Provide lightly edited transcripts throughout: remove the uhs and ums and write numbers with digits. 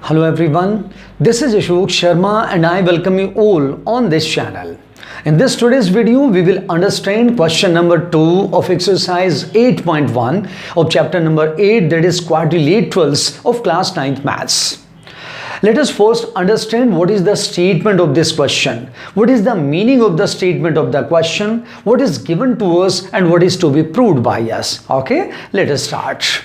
Hello everyone, this is Ashok Sharma and I welcome you all on this channel. In this today's video, we will understand question number 2 of exercise 8.1 of chapter number 8, that is quadrilaterals of class 9th maths. Let us first understand what is the statement of this question, what is the meaning of the statement of the question, what is given to us and what is to be proved by us. Okay, let us start.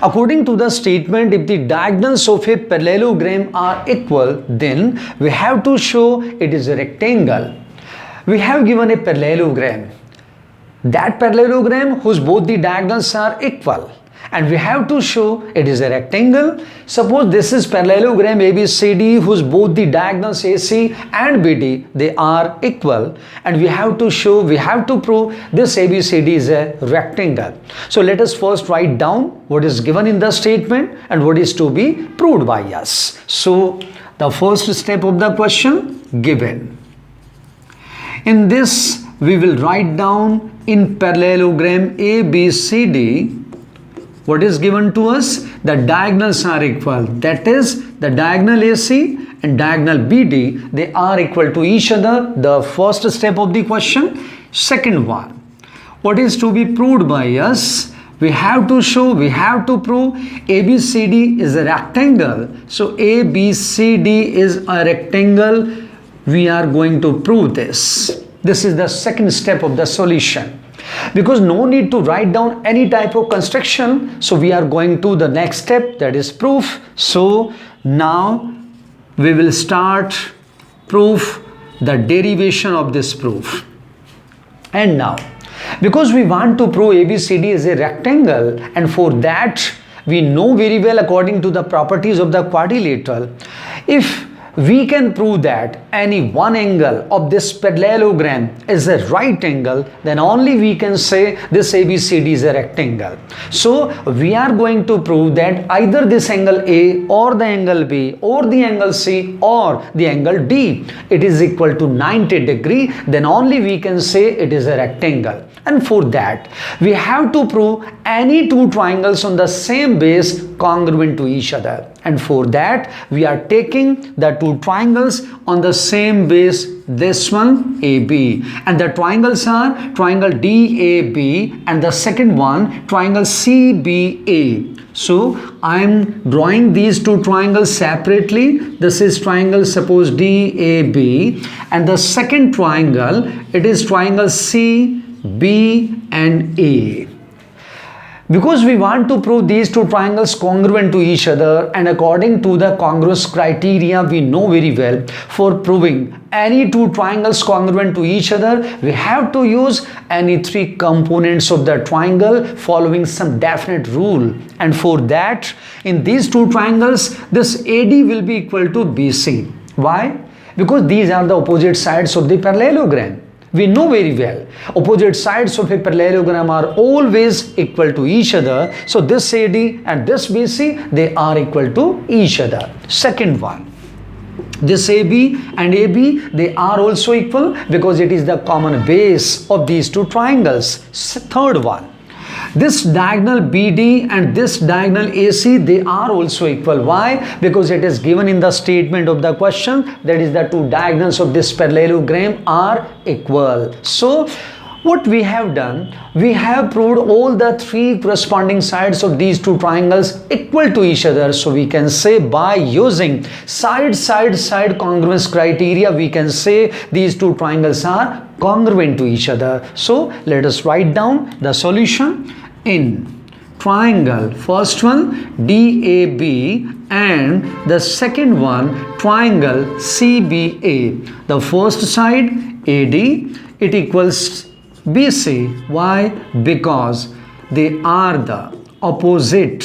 According to the statement, if the diagonals of a parallelogram are equal, then we have to show it is a rectangle. We have given a parallelogram. That parallelogram whose both the diagonals are equal. And we have to show it is a rectangle. Suppose this is parallelogram ABCD whose both the diagonals AC and BD, they are equal, and we have to prove this ABCD is a rectangle. So let us first write down what is given in the statement and what is to be proved by us. So the first step of the question given. In this we will write down in parallelogram ABCD. What is given to us? The diagonals are equal. That is, the diagonal AC and diagonal BD, they are equal to each other. The first step of the question. Second one, what is to be proved by us? We have to prove ABCD is a rectangle. So ABCD is a rectangle. We are going to prove this. This is the second step of the solution. Because no need to write down any type of construction, so we are going to the next step, that is proof. So now we will start proof, the derivation of this proof. And now, because we want to prove ABCD is a rectangle, and for that we know very well according to the properties of the quadrilateral, if we can prove that any one angle of this parallelogram is a right angle, then only we can say this ABCD is a rectangle. So we are going to prove that either this angle A or the angle B or the angle C or the angle D, it is equal to 90 degree, then only we can say it is a rectangle. And for that we have to prove any two triangles on the same base congruent to each other. And for that we are taking the two triangles on the same base, this one AB, and the triangles are triangle DAB and the second one triangle CBA. So I am drawing these two triangles separately. This is triangle, suppose DAB, and the second triangle, it is triangle CB and A. Because we want to prove these two triangles congruent to each other, and according to the congruence criteria, we know very well, for proving any two triangles congruent to each other, we have to use any three components of the triangle following some definite rule. And for that, in these two triangles, this AD will be equal to BC. Why? Because these are the opposite sides of the parallelogram. We know very well, opposite sides of a parallelogram are always equal to each other. So this AD and this BC, they are equal to each other. Second one, this AB and AB, they are also equal because it is the common base of these two triangles. Third one, this diagonal BD and this diagonal AC, they are also equal. Why? Because it is given in the statement of the question, that is the two diagonals of this parallelogram are equal. So what we have done, we have proved all the three corresponding sides of these two triangles equal to each other. So we can say by using side congruence criteria, we can say these two triangles are congruent to each other. So let us write down the solution. In triangle, first one DAB and the second one triangle CBA, the first side AD, it equals BC. Why? Because they are the opposite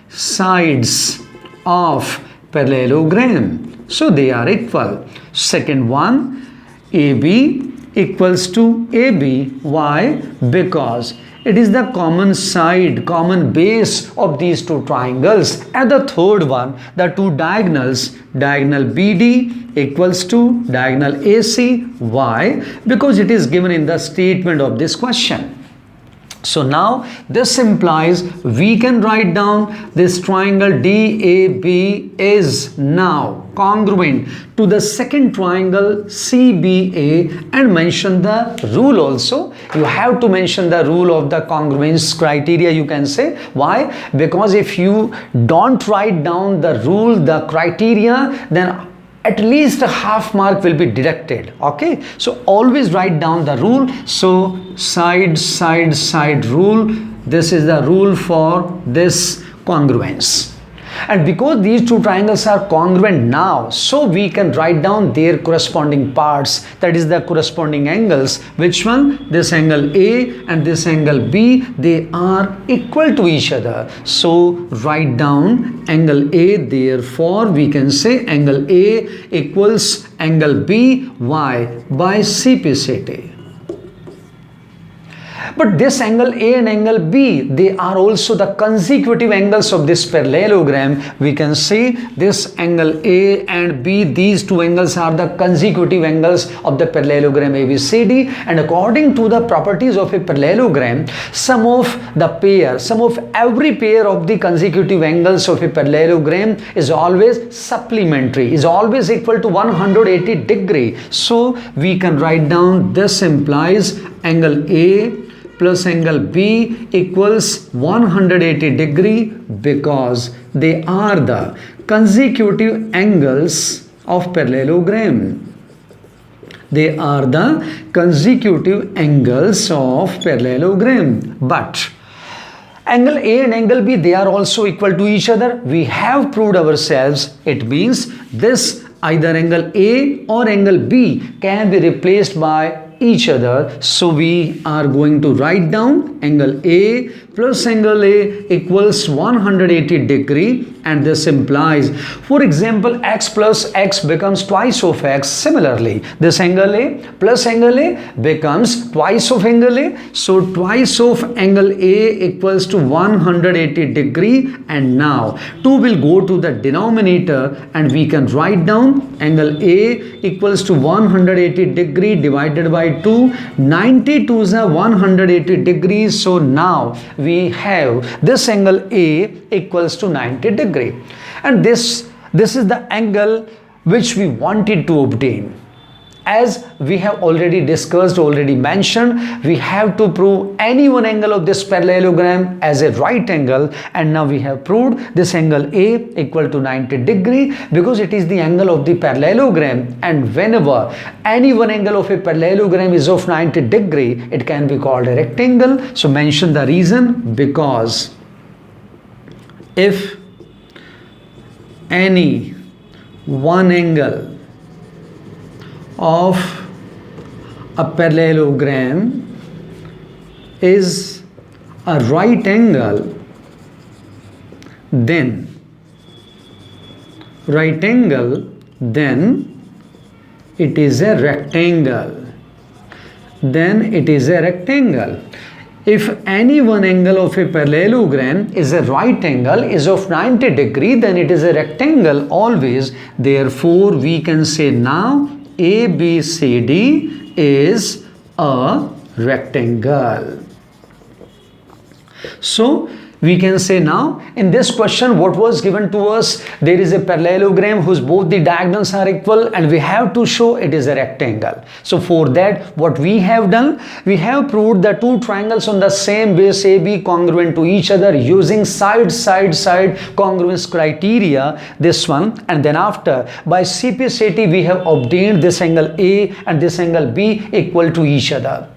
sides of parallelogram, so they are equal. Second one, AB equals to AB. Why? Because it is the common side, common base of these two triangles. And the third one, the two diagonals, diagonal BD equals to diagonal AC. Why? Because it is given in the statement of this question. So now this implies we can write down this triangle DAB is now congruent to the second triangle CBA and mention the rule also. You have to mention the rule of the congruence criteria, you can say. Why? Because if you don't write down the rule, the criteria, then at least a half mark will be deducted. Okay, so always write down the rule. So side rule, this is the rule for this congruence. And because these two triangles are congruent now, so we can write down their corresponding parts, that is the corresponding angles. Which one? This angle A and this angle B, they are equal to each other. So write down angle A, therefore we can say angle A equals angle B. Why? By CPCT. But this angle A and angle B, they are also the consecutive angles of this parallelogram. We can see this angle A and B, these two angles are the consecutive angles of the parallelogram ABCD. And according to the properties of a parallelogram, sum of every pair of the consecutive angles of a parallelogram is always supplementary, is always equal to 180 degree. So we can write down this implies angle A plus angle B equals 180 degree because they are the consecutive angles of parallelogram. They are the consecutive angles of parallelogram. But angle A and angle B, they are also equal to each other. We have proved ourselves. It means this either angle A or angle B can be replaced by each other. So we are going to write down angle A plus angle A equals 180 degree, and this implies, for example, x plus x becomes twice of x. Similarly, this angle A plus angle A becomes twice of angle A. So twice of angle A equals to 180 degree, and now 2 will go to the denominator and we can write down angle A equals to 180 degree divided by 2. 92 is a 180 degrees. So now we have this angle A equals to 90 degree, and this is the angle which we wanted to obtain. As we have already discussed, already mentioned, we have to prove any one angle of this parallelogram as a right angle, and now we have proved this angle A equal to 90 degree because it is the angle of the parallelogram, and whenever any one angle of a parallelogram is of 90 degree, it can be called a rectangle. So mention the reason: because if any one angle of a parallelogram is a right angle, then it is a rectangle. If any one angle of a parallelogram is a right angle, is of 90 degree, then it is a rectangle always. Therefore we can say now ABCD is a rectangle. So we can say now in this question what was given to us, there is a parallelogram whose both the diagonals are equal and we have to show it is a rectangle. So for that what we have done, we have proved the two triangles on the same base AB congruent to each other using side congruence criteria, this one, and then after by CPCT we have obtained this angle A and this angle B equal to each other.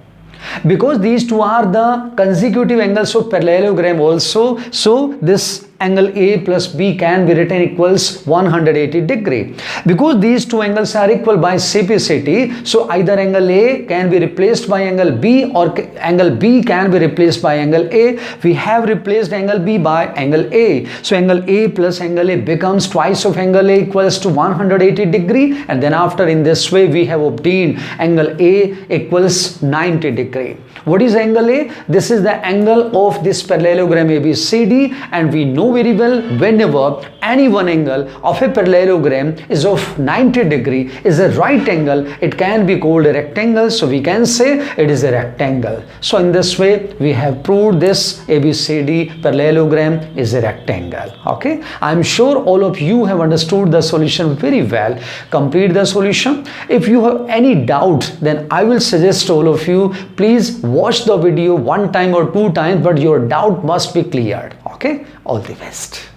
Because these two are the consecutive angles of parallelogram also, so this angle A plus B can be written equals 180 degree. Because these two angles are equal by CPCT, so either angle A can be replaced by angle B or angle B can be replaced by angle A. We have replaced angle B by angle A. So angle A plus angle A becomes twice of angle A equals to 180 degree, and then after in this way we have obtained angle A equals 90 degree. What is angle A? This is the angle of this parallelogram ABCD, and we know very well whenever any one angle of a parallelogram is of 90 degree is a right angle, it can be called a rectangle. So we can say it is a rectangle. So in this way we have proved this ABCD parallelogram is a rectangle. Okay, I am sure all of you have understood the solution very well. Complete the solution. If you have any doubt, then I will suggest all of you, please watch the video one time or two times, but your doubt must be cleared. Okay, all the best.